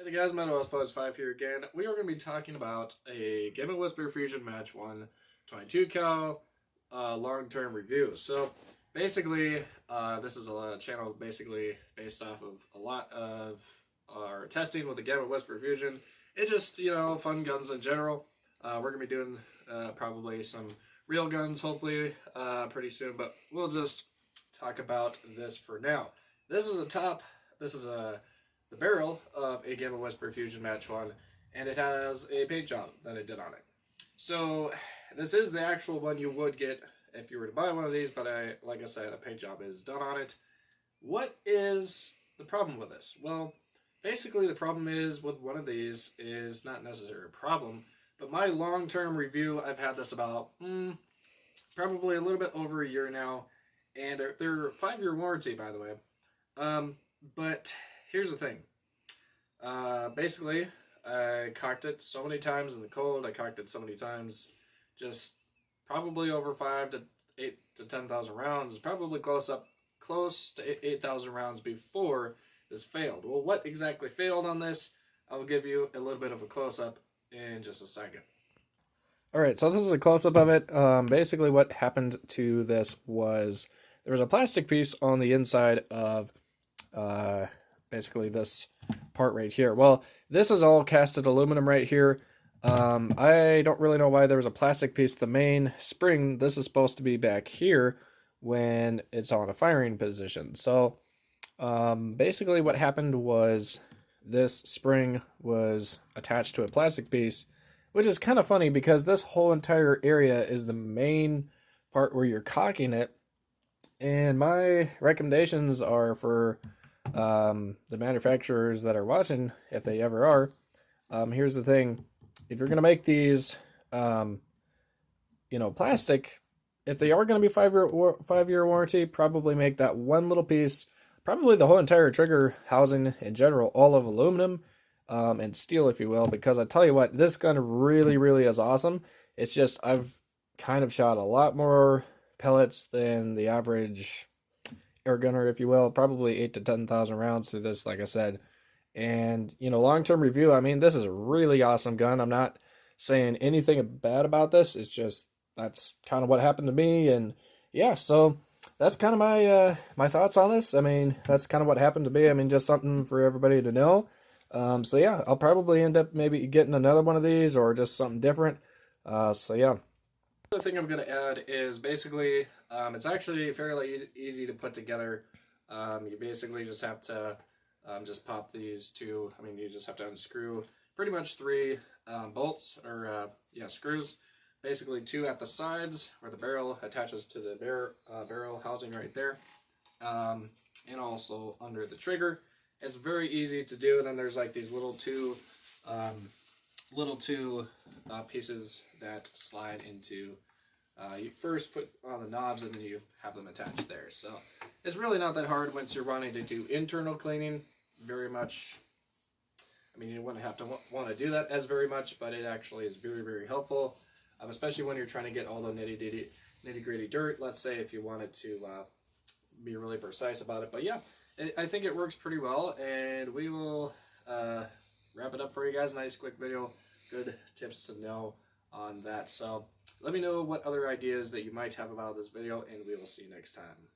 Hey the guys, Metal Post 5 here again. We are going to be talking about a Gamo Whisper Fusion Match 1 22 cal long-term review. So basically, this is a channel basically based off of a lot of our testing with the Gamo Whisper Fusion. It's just, fun guns in general. We're going to be doing probably some real guns hopefully pretty soon, but we'll just talk about this for now. This is the barrel of a Gamo Whisper Fusion Match 1, and it has a paint job that I did on it. So this is the actual one you would get if you were to buy one of these, but like I said, a paint job is done on it. What is the problem with this? Well, basically the problem is with one of these is not necessarily a problem, but my long-term review, I've had this about probably a little bit over a year now, and they're 5-year warranty, by the way. But here's the thing. Basically, I cocked it so many times in the cold. I cocked it so many times, just probably over 5 to 8 to 10,000 rounds. Probably close to 8,000 rounds before this failed. Well, what exactly failed on this? I will give you a little bit of a close-up in just a second. Alright, so this is a close-up of it. Basically what happened to this was there was a plastic piece on the inside of basically this part right here. Well, this is all casted aluminum right here. I don't really know why there was a plastic piece. The main spring, this is supposed to be back here when it's on a firing position. So basically what happened was this spring was attached to a plastic piece, which is kind of funny because this whole entire area is the main part where you're cocking it. And my recommendations are for the manufacturers that are watching, if they ever are. Here's the thing: if you're gonna make these, plastic, if they are gonna be 5-year warranty, probably make that one little piece, probably the whole entire trigger housing in general, all of aluminum and steel, if you will. Because I tell you what, this gun really, really is awesome. It's just I've kind of shot a lot more pellets than the average air gunner, if you will, probably 8 to 10,000 rounds through this, like I said. And long-term review, I mean, this is a really awesome gun. I'm not saying anything bad about this. It's just that's kind of what happened to me. And yeah, so that's kind of my thoughts on this. I mean, that's kind of what happened to me. I mean, just something for everybody to know. So yeah, I'll probably end up maybe getting another one of these or just something different. So yeah. The thing I'm going to add is basically, it's actually fairly easy to put together. You basically just have to just pop these two. I mean, you just have to unscrew pretty much 3 bolts or screws. Basically 2 at the sides where the barrel attaches to the barrel housing right there, and also under the trigger. It's very easy to do. And then there's like these little two pieces that slide into. You first put on the knobs and then you have them attached there. So it's really not that hard once you're wanting to do internal cleaning. Very much, I mean, you wouldn't have to want to do that as very much, but it actually is very, very helpful, especially when you're trying to get all the nitty-gritty dirt. Let's say if you wanted to be really precise about it. But yeah, I think it works pretty well, and we will wrap it up for you guys. Nice quick video, good tips to know on that. So let me know what other ideas that you might have about this video, and we will see you next time.